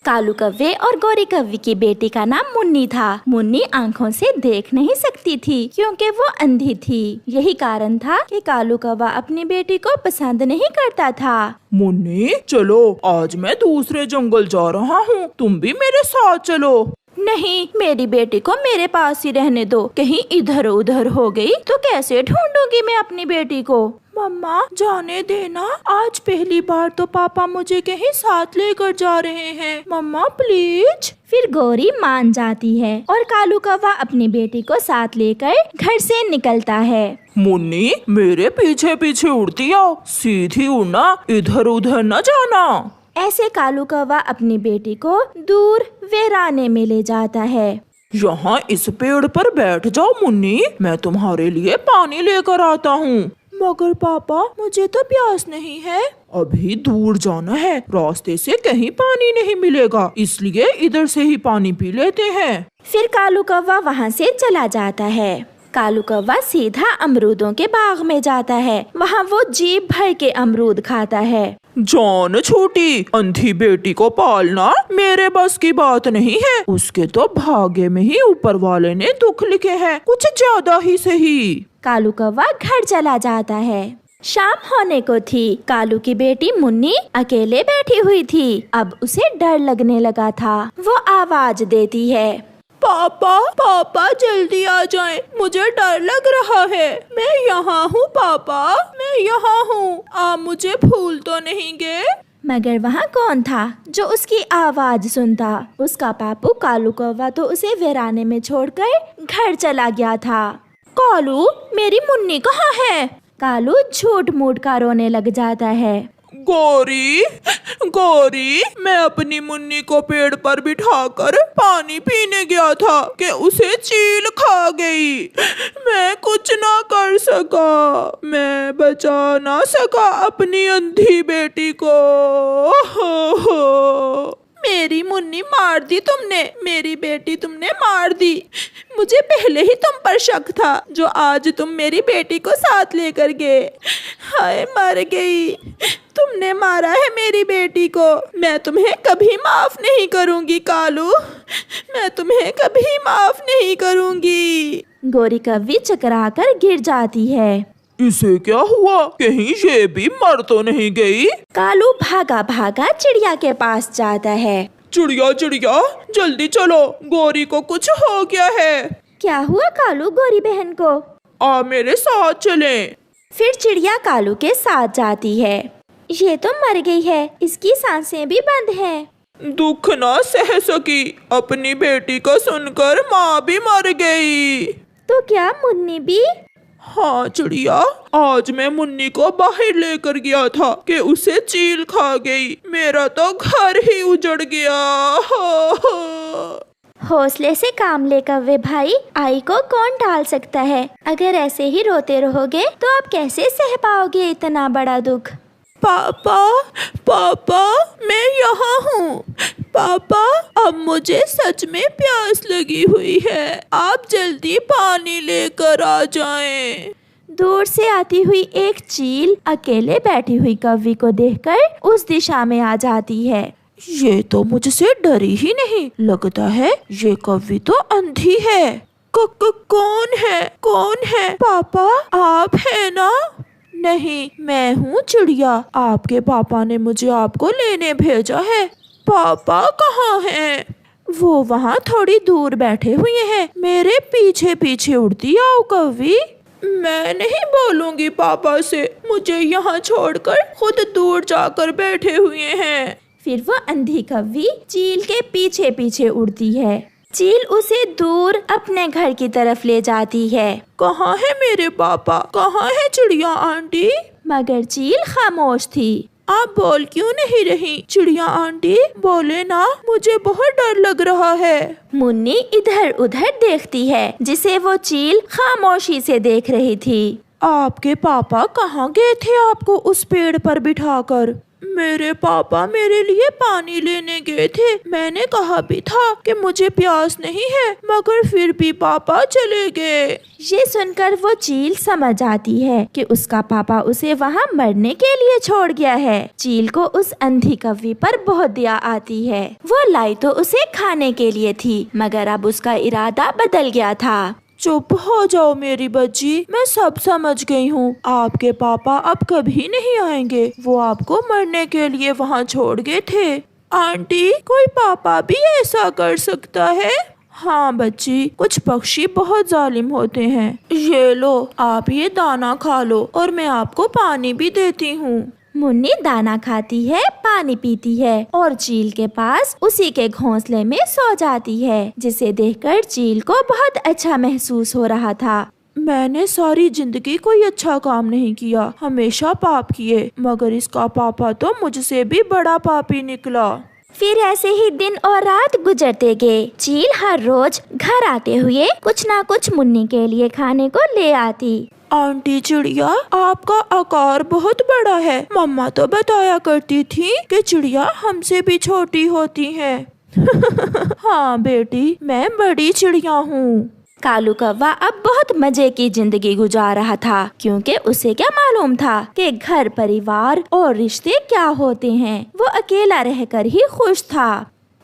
कालू कव्वे और गोरी कव्वे की बेटी का नाम मुन्नी था। मुन्नी आंखों से देख नहीं सकती थी क्योंकि वो अंधी थी। यही कारण था कि कालू कौवा अपनी बेटी को पसंद नहीं करता था। मुन्नी चलो, आज मैं दूसरे जंगल जा रहा हूँ, तुम भी मेरे साथ चलो। नहीं, मेरी बेटी को मेरे पास ही रहने दो। कहीं इधर उधर हो गई तो कैसे ढूंढूंगी मैं अपनी बेटी को। मम्मा जाने देना, आज पहली बार तो पापा मुझे कहीं साथ लेकर जा रहे हैं, मम्मा प्लीज। फिर गोरी मान जाती है और कालू कौवा अपनी बेटी को साथ लेकर घर से निकलता है। मुन्नी मेरे पीछे पीछे उड़ती आओ, सीधी उड़ना, इधर उधर न जाना। ऐसे कालू कौवा अपनी बेटी को दूर वीराने में ले जाता है। यहाँ इस पेड़ पर बैठ जाओ मुन्नी, मैं तुम्हारे लिए पानी लेकर आता हूँ। मगर पापा मुझे तो प्यास नहीं है। अभी दूर जाना है, रास्ते से कहीं पानी नहीं मिलेगा, इसलिए इधर से ही पानी पी लेते हैं। फिर कालू कौवा वहाँ से चला जाता है। कालू कौवा सीधा अमरूदों के बाग में जाता है। वहाँ वो जी भर के अमरूद खाता है। जान छोटी, अंधी बेटी को पालना मेरे बस की बात नहीं है। उसके तो भाग्य में ही ऊपर वाले ने दुख लिखे हैं, कुछ ज्यादा ही सही। कालू कौवा घर चला जाता है। शाम होने को थी। कालू की बेटी मुन्नी अकेले बैठी हुई थी। अब उसे डर लगने लगा था। वो आवाज देती है, पापा पापा जल्दी आ जाएं, मुझे डर लग रहा है। मैं यहाँ हूँ पापा, मैं यहाँ हूँ, आप मुझे भूल तो नहीं गए। मगर वहाँ कौन था जो उसकी आवाज सुनता। उसका पापू कालू कौवा तो उसे वीराने में छोड़कर घर चला गया था। कालू, मेरी मुन्नी कहाँ है? कालू झूठ मूठ का रोने लग जाता है। गोरी गोरी, मैं अपनी मुन्नी को पेड़ पर बिठाकर पानी पीने गया था कि उसे चील खा गई। मैं कुछ ना कर सका, मैं बचा ना सका अपनी अंधी बेटी को। मेरी मुन्नी मार दी तुमने, मेरी बेटी तुमने मार दी। मुझे पहले ही तुम पर शक था, जो आज तुम मेरी बेटी को साथ लेकर गए। हाय मर गई, तुमने मारा है मेरी बेटी को। मैं तुम्हें कभी माफ नहीं करूंगी कालू, मैं तुम्हें कभी माफ नहीं करूंगी। गोरी कव्वी चकरा कर गिर जाती है। इसे क्या हुआ? कहीं ये भी मर तो नहीं गई? कालू भागा भागा चिड़िया के पास जाता है। चिड़िया चिड़िया जल्दी चलो, गोरी को कुछ हो गया है। क्या हुआ कालू गोरी बहन को? आ मेरे साथ चलें। फिर चिड़िया कालू के साथ जाती है। ये तो मर गई है, इसकी सांसें भी बंद हैं। दुख ना सह सकी, अपनी बेटी को सुनकर माँ भी मर गई। तो क्या मुन्नी भी? हाँ चिड़िया, आज मैं मुन्नी को बाहर लेकर गया था कि उसे चील खा गई। मेरा तो घर ही उजड़ गया। हौसले से काम ले कव्वे भाई, आई को कौन टाल सकता है। अगर ऐसे ही रोते रहोगे तो आप कैसे सह पाओगे इतना बड़ा दुख। पापा पापा मैं यहाँ हूँ। पापा अब मुझे सच में प्यास लगी हुई है, आप जल्दी पानी लेकर आ जाएं। दूर से आती हुई एक चील अकेले बैठी हुई कव्वी को देखकर उस दिशा में आ जाती है। ये तो मुझसे डरी ही नहीं, लगता है ये कव्वी तो अंधी है। कौन है? कौन है? पापा आप है ना? नहीं, मैं हूँ चिड़िया, आपके पापा ने मुझे आपको लेने भेजा है। पापा कहाँ हैं? वो वहाँ थोड़ी दूर बैठे हुए हैं, मेरे पीछे पीछे उड़ती आओ कव्वी। मैं नहीं बोलूंगी पापा से, मुझे यहाँ छोड़कर खुद दूर जाकर बैठे हुए हैं। फिर वो अंधी कव्वी चील के पीछे पीछे उड़ती है। चील उसे दूर अपने घर की तरफ ले जाती है। कहाँ है मेरे पापा? कहाँ है चिड़िया आंटी? मगर चील खामोश थी। आप बोल क्यों नहीं रही? चिड़िया आंटी बोले ना, मुझे बहुत डर लग रहा है। मुन्नी इधर उधर देखती है, जिसे वो चील खामोशी से देख रही थी। आपके पापा कहाँ गए थे आपको उस पेड़ पर बिठाकर? मेरे पापा मेरे लिए पानी लेने गए थे। मैंने कहा भी था कि मुझे प्यास नहीं है, मगर फिर भी पापा चले गए। ये सुनकर वो चील समझ आती है कि उसका पापा उसे वहाँ मरने के लिए छोड़ गया है। चील को उस अंधी कौवी पर बहुत दया आती है। वो लाई तो उसे खाने के लिए थी, मगर अब उसका इरादा बदल गया था। चुप हो जाओ मेरी बच्ची, मैं सब समझ गई हूँ। आपके पापा अब कभी नहीं आएंगे। वो आपको मरने के लिए वहाँ छोड़ गए थे। आंटी, कोई पापा भी ऐसा कर सकता है? हाँ बच्ची, कुछ पक्षी बहुत जालिम होते हैं। ये लो, आप ये दाना खा लो और मैं आपको पानी भी देती हूँ। मुन्नी दाना खाती है, पानी पीती है और चील के पास उसी के घोंसले में सो जाती है, जिसे देखकर चील को बहुत अच्छा महसूस हो रहा था। मैंने सारी जिंदगी कोई अच्छा काम नहीं किया, हमेशा पाप किए, मगर इसका पापा तो मुझसे भी बड़ा पापी निकला। फिर ऐसे ही दिन और रात गुजरते गए। चील हर रोज घर आते हुए कुछ ना कुछ मुन्नी के लिए खाने को ले आती। आंटी चिड़िया, आपका आकार बहुत बड़ा है। मम्मा तो बताया करती थी कि चिड़िया हमसे भी छोटी होती है। हाँ बेटी, मैं बड़ी चिड़िया हूँ। कालू कौवा अब बहुत मजे की जिंदगी गुजार रहा था, क्योंकि उसे क्या मालूम था कि घर परिवार और रिश्ते क्या होते हैं। वो अकेला रहकर ही खुश था।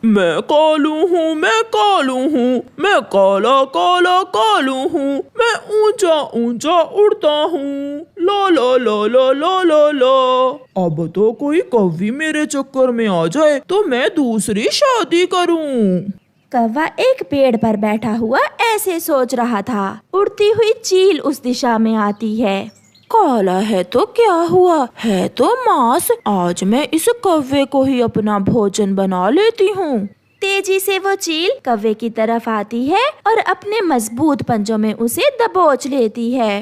मैं कालू हूँ, मैं कालू हूँ, मैं काला काला कालू हूँ, मैं ऊंचा ऊंचा उड़ता हूँ, ला ला ला ला ला ला ला। अब तो कोई कौवी मेरे चक्कर में आ जाए तो मैं दूसरी शादी करूँ। कौवा एक पेड़ पर बैठा हुआ ऐसे सोच रहा था। उड़ती हुई चील उस दिशा में आती है। काला है तो क्या हुआ, है तो मांस। आज मैं इस कौवे को ही अपना भोजन बना लेती हूँ। तेजी से वो चील कौवे की तरफ आती है और अपने मजबूत पंजों में उसे दबोच लेती है।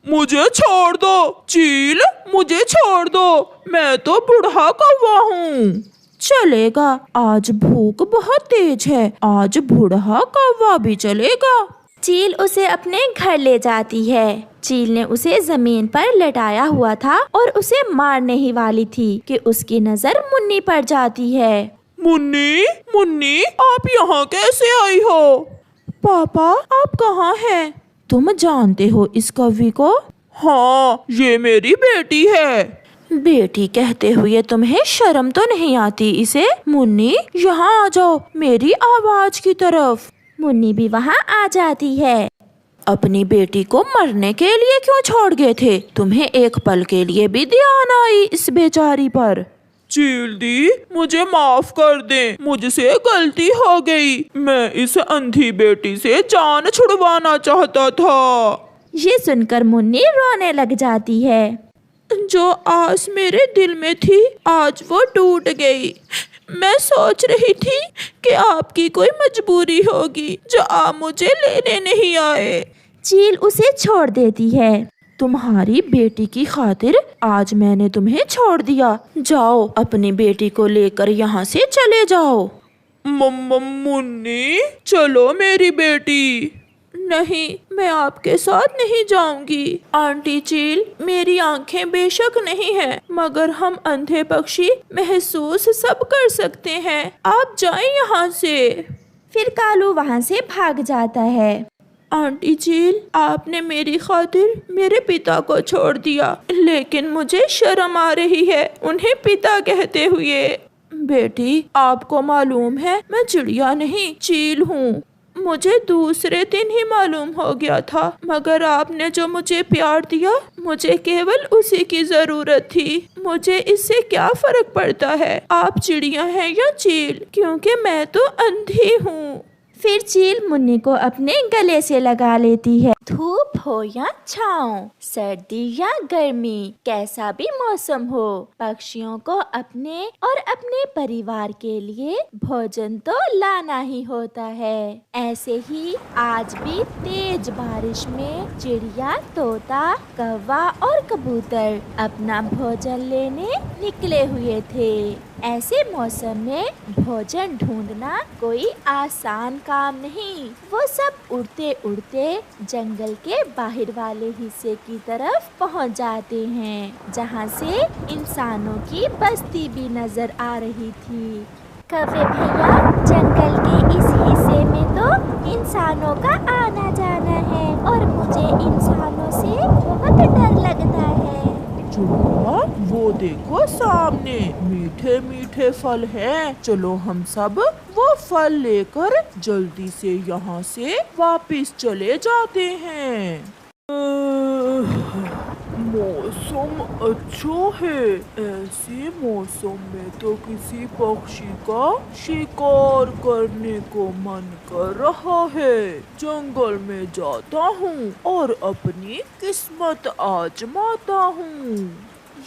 मुझे छोड़ दो चील, मुझे छोड़ दो, मैं तो बूढ़ा कौवा हूँ। चलेगा, आज भूख बहुत तेज है, आज बूढ़ा कौवा भी चलेगा। चील उसे अपने घर ले जाती है। चील ने उसे जमीन पर लटाया हुआ था और उसे मारने ही वाली थी कि उसकी नजर मुन्नी पर जाती है। मुन्नी, मुन्नी, आप यहाँ कैसे आई हो? पापा, आप कहाँ हैं? तुम जानते हो इस कौवी को? हाँ, ये मेरी बेटी है। बेटी कहते हुए तुम्हें शर्म तो नहीं आती इसे? मुन्नी, यहाँ आ जाओ मेरी आवाज की तरफ। मुन्नी भी वहाँ आ जाती है। अपनी बेटी को मरने के लिए क्यों छोड़ गए थे? तुम्हें एक पल के लिए भी ध्यान आई इस बेचारी पर? चील दी, मुझे माफ कर दें, मुझसे गलती हो गई। मैं इस अंधी बेटी से जान छुड़वाना चाहता था। ये सुनकर मुन्नी रोने लग जाती है। जो आस मेरे दिल में थी, आज वो टूट गई। मैं सोच रही थी कि आपकी कोई मजबूरी होगी जो आप मुझे लेने नहीं आए। चील उसे छोड़ देती है। तुम्हारी बेटी की खातिर आज मैंने तुम्हें छोड़ दिया। जाओ, अपनी बेटी को लेकर यहाँ से चले जाओ। मुन्नी, चलो मेरी बेटी। नहीं, मैं आपके साथ नहीं जाऊंगी। आंटी चील, मेरी आंखें बेशक नहीं हैं, मगर हम अंधे पक्षी महसूस सब कर सकते हैं। आप जाएं यहाँ से। फिर कालू वहाँ से भाग जाता है। आंटी चील, आपने मेरी खातिर मेरे पिता को छोड़ दिया, लेकिन मुझे शर्म आ रही है उन्हें पिता कहते हुए। बेटी, आपको मालूम है मैं चिड़िया नहीं चील हूँ। मुझे दूसरे दिन ही मालूम हो गया था, मगर आपने जो मुझे प्यार दिया, मुझे केवल उसी की जरूरत थी। मुझे इससे क्या फर्क पड़ता है आप चिड़िया हैं या चील, क्योंकि मैं तो अंधी हूँ। फिर चील मुन्नी को अपने गले से लगा लेती है। धूप हो या छाँव, सर्दी या गर्मी, कैसा भी मौसम हो, पक्षियों को अपने और अपने परिवार के लिए भोजन तो लाना ही होता है। ऐसे ही आज भी तेज बारिश में चिड़िया, तोता, कौवा और कबूतर अपना भोजन लेने निकले हुए थे। ऐसे मौसम में भोजन ढूंढना कोई आसान काम नहीं। वो सब उड़ते उड़ते जंगल के बाहर वाले हिस्से की तरफ पहुंच जाते हैं, जहां से इंसानों की बस्ती भी नजर आ रही थी। कौवे भैया, जंगल के इस हिस्से में तो इंसानों का आना जाना है और मुझे इंसानों से बहुत डर लगता है। चुहा, वो देखो सामने मीठे मीठे फल हैं। चलो हम सब वो फल लेकर जल्दी से यहाँ से वापस चले जाते हैं। मौसम अच्छा है। ऐसे मौसम में तो किसी पक्षी का शिकार करने को मन कर रहा है। जंगल में जाता हूँ और अपनी किस्मत आजमाता हूँ।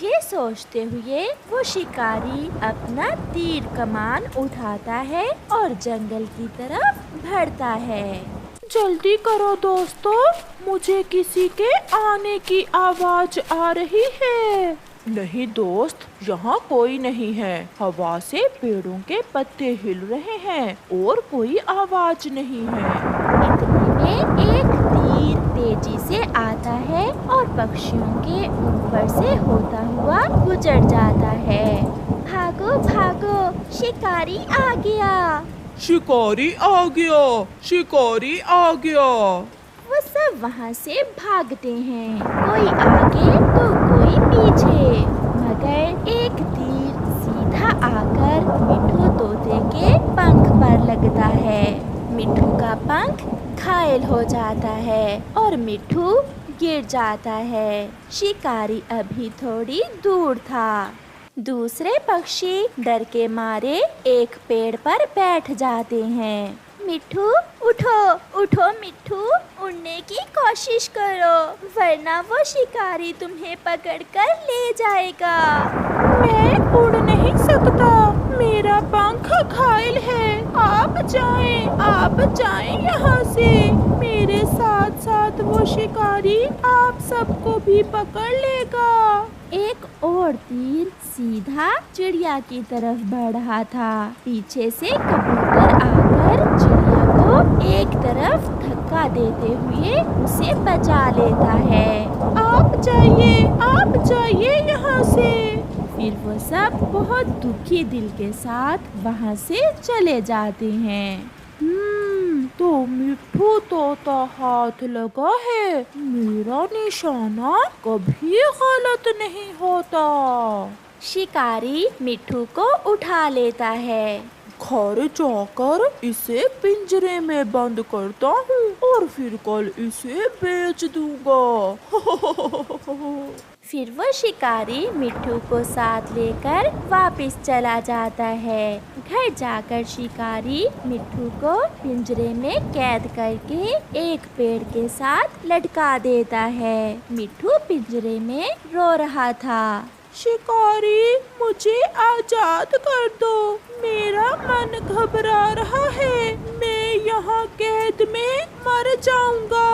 ये सोचते हुए वो शिकारी अपना तीर कमान उठाता है और जंगल की तरफ बढ़ता है। जल्दी करो दोस्तों, मुझे किसी के आने की आवाज आ रही है। नहीं दोस्त, यहाँ कोई नहीं है। हवा से पेड़ों के पत्ते हिल रहे हैं और कोई आवाज नहीं है। इतने में एक तीर तेजी से आता है और पक्षियों के ऊपर से होता हुआ गुजर जाता है। भागो भागो, शिकारी आ गया। शिकारी आ गया, शिकारी आ गया। वो सब वहाँ से भागते हैं, कोई आगे तो कोई पीछे, मगर एक तीर सीधा आकर मिट्ठू तोते के पंख पर लगता है। मिट्ठू का पंख घायल हो जाता है और मिट्ठू गिर जाता है। शिकारी अभी थोड़ी दूर था। दूसरे पक्षी डर के मारे एक पेड़ पर बैठ जाते हैं। मिट्ठू, उठो उठो मिट्ठू, उड़ने की कोशिश करो, वरना वो शिकारी तुम्हें पकड़कर ले जाएगा। मैं उड़ नहीं सकता, मेरा पंख घायल है। आप जाएं यहाँ से। मेरे साथ साथ वो शिकारी आप सबको भी पकड़ लेगा। एक और तीर सीधा चिड़िया की तरफ बढ़ रहा था। पीछे से कबूतर आकर चिड़िया को एक तरफ धक्का देते हुए उसे बचा लेता है। आप जाइए यहाँ से। फिर वो सब बहुत दुखी दिल के साथ वहाँ से चले जाते हैं। तो मिट्ठू तोता हाथ लगा है। मेरा निशाना कभी गलत नहीं होता। शिकारी मिट्ठू को उठा लेता है। घर जाकर इसे पिंजरे में बंद करता हूँ और फिर कल इसे बेच दूंगा। फिर वो शिकारी मिट्ठू को साथ लेकर वापस चला जाता है। घर जाकर शिकारी मिट्ठू को पिंजरे में कैद करके एक पेड़ के साथ लटका देता है। मिट्ठू पिंजरे में रो रहा था। शिकारी, मुझे आजाद कर दो, मेरा मन घबरा रहा है। मैं यहाँ कैद में मर जाऊंगा।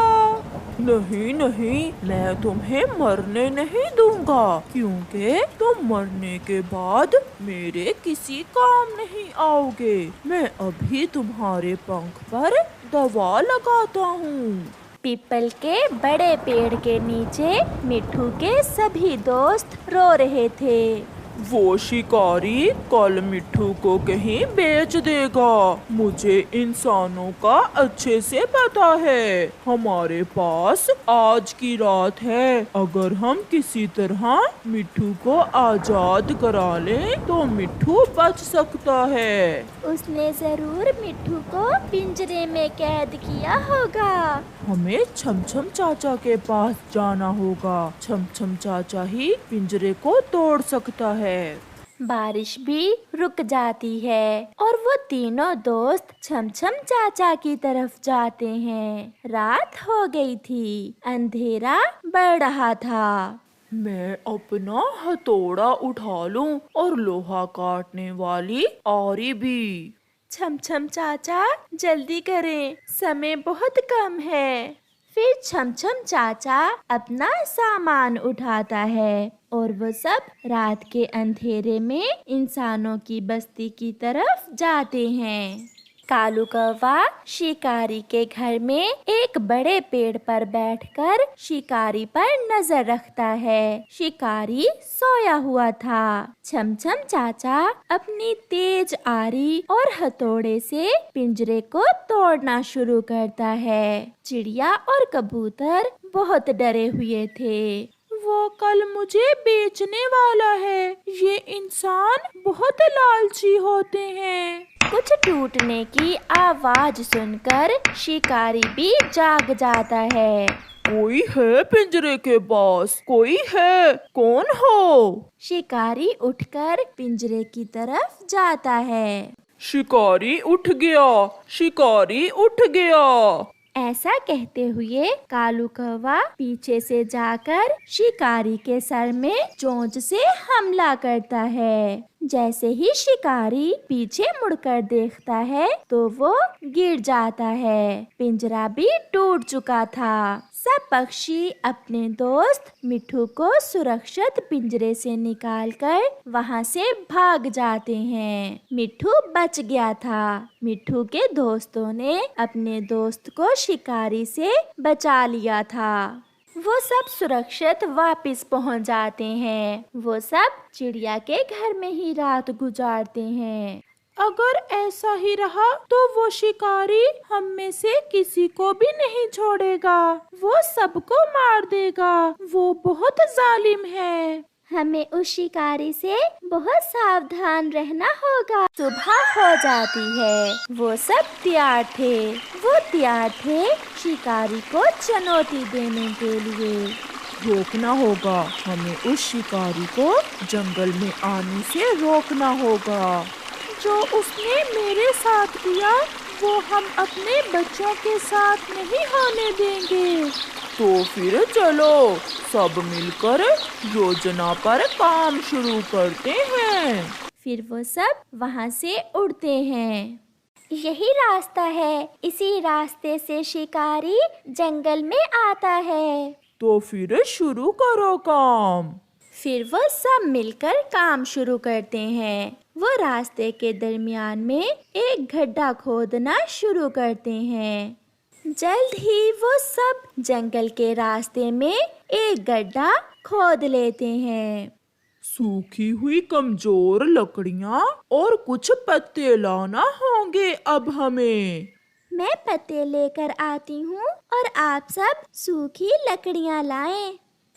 नहीं नहीं, मैं तुम्हें मरने नहीं दूंगा, क्योंकि तुम मरने के बाद मेरे किसी काम नहीं आओगे। मैं अभी तुम्हारे पंख पर दवा लगाता हूँ। पीपल के बड़े पेड़ के नीचे मिट्ठू के सभी दोस्त रो रहे थे। वो शिकारी कल मिट्ठू को कहीं बेच देगा। मुझे इंसानों का अच्छे से पता है। हमारे पास आज की रात है। अगर हम किसी तरह मिट्ठू को आजाद करा लें तो मिट्ठू बच सकता है। उसने जरूर मिट्ठू को पिंजरे में कैद किया होगा। हमें छमछम चाचा के पास जाना होगा। छमछम चाचा ही पिंजरे को तोड़ सकता है। बारिश भी रुक जाती है और वो तीनों दोस्त छमछम चाचा की तरफ जाते हैं। रात हो गई थी, अंधेरा बढ़ रहा था। मैं अपना हथौड़ा उठा लूं और लोहा काटने वाली आरी भी। छमछम चाचा, जल्दी करें, समय बहुत कम है। फिर छमछम चाचा अपना सामान उठाता है और वो सब रात के अंधेरे में इंसानों की बस्ती की तरफ जाते हैं। कालू कौवा शिकारी के घर में एक बड़े पेड़ पर बैठकर शिकारी पर नजर रखता है। शिकारी सोया हुआ था। छमछम चाचा अपनी तेज आरी और हथौड़े से पिंजरे को तोड़ना शुरू करता है। चिड़िया और कबूतर बहुत डरे हुए थे। वो कल मुझे बेचने वाला है। ये इंसान बहुत लालची होते हैं। कुछ टूटने की आवाज सुनकर शिकारी भी जाग जाता है। कोई है पिंजरे के पास? कोई है? कौन हो? शिकारी उठकर पिंजरे की तरफ जाता है। शिकारी उठ गया, शिकारी उठ गया। ऐसा कहते हुए कालू कौवा पीछे से जाकर शिकारी के सर में चोंच से हमला करता है। जैसे ही शिकारी पीछे मुड़कर देखता है तो वो गिर जाता है। पिंजरा भी टूट चुका था। सब पक्षी अपने दोस्त मिट्ठू को सुरक्षित पिंजरे से निकालकर वहां से भाग जाते हैं। मिट्ठू बच गया था। मिट्ठू के दोस्तों ने अपने दोस्त को शिकारी से बचा लिया था। वो सब सुरक्षित वापस पहुंच जाते हैं। वो सब चिड़िया के घर में ही रात गुजारते हैं। अगर ऐसा ही रहा तो वो शिकारी हम में से किसी को भी नहीं छोड़ेगा। वो सबको मार देगा। वो बहुत जालिम है। हमें उस शिकारी से बहुत सावधान रहना होगा। सुबह हो जाती है। वो सब तैयार थे शिकारी को चुनौती देने के लिए। रोकना होगा। हमें उस शिकारी को जंगल में आने से रोकना होगा। जो उसने मेरे साथ किया वो हम अपने बच्चों के साथ नहीं होने देंगे। तो फिर चलो सब मिलकर योजना पर काम शुरू करते हैं। फिर वो सब वहाँ से उड़ते हैं। यही रास्ता है। इसी रास्ते से शिकारी जंगल में आता है। तो फिर शुरू करो काम। फिर वो सब मिलकर काम शुरू करते हैं। वो रास्ते के दरमियान में एक गड्ढा खोदना शुरू करते हैं। जल्द ही वो सब जंगल के रास्ते में एक गड्ढा खोद लेते हैं। सूखी हुई कमजोर लकड़ियाँ और कुछ पत्ते लाना होंगे अब हमें। मैं पत्ते लेकर आती हूँ और आप सब सूखी लकड़ियाँ लाएं।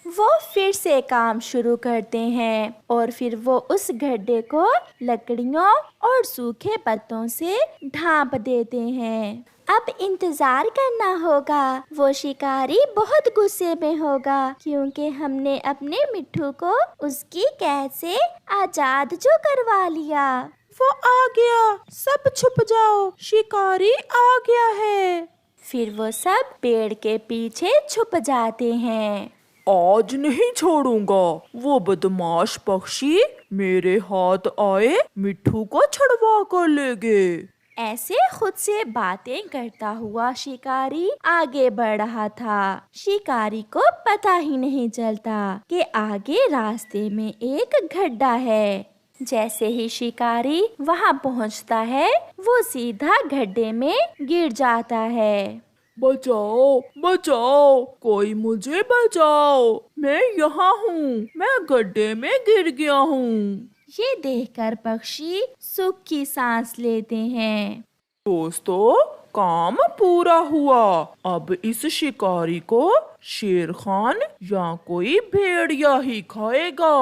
वो फिर से काम शुरू करते हैं और फिर वो उस गड्ढे को लकड़ियों और सूखे पत्तों से ढांप देते हैं। अब इंतजार करना होगा। वो शिकारी बहुत गुस्से में होगा क्योंकि हमने अपने मिट्ठू को उसकी कैद से आजाद जो करवा लिया। वो आ गया, सब छुप जाओ, शिकारी आ गया है। फिर वो सब पेड़ के पीछे छुप जाते हैं। आज नहीं छोड़ूंगा। वो बदमाश पक्षी मेरे हाथ आए मिट्ठू को छुड़वा कर ले गए। ऐसे खुद से बातें करता हुआ शिकारी आगे बढ़ रहा था। शिकारी को पता ही नहीं चलता कि आगे रास्ते में एक गड्ढा है। जैसे ही शिकारी वहां पहुंचता है वो सीधा गड्ढे में गिर जाता है। बचाओ बचाओ, कोई मुझे बचाओ, मैं यहाँ हूँ, मैं गड्ढे में गिर गया हूँ। ये देखकर पक्षी सुख की सांस लेते हैं। दोस्तों काम पूरा हुआ। अब इस शिकारी को शेर खान या कोई भेड़िया ही खाएगा।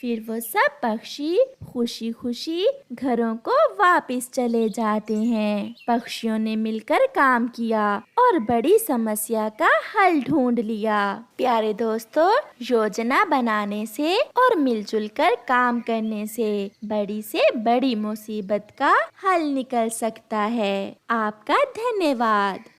फिर वो सब पक्षी खुशी खुशी घरों को वापस चले जाते हैं। पक्षियों ने मिलकर काम किया और बड़ी समस्या का हल ढूंढ लिया। प्यारे दोस्तों, योजना बनाने से और मिलजुल कर काम करने से बड़ी मुसीबत का हल निकल सकता है। आपका धन्यवाद।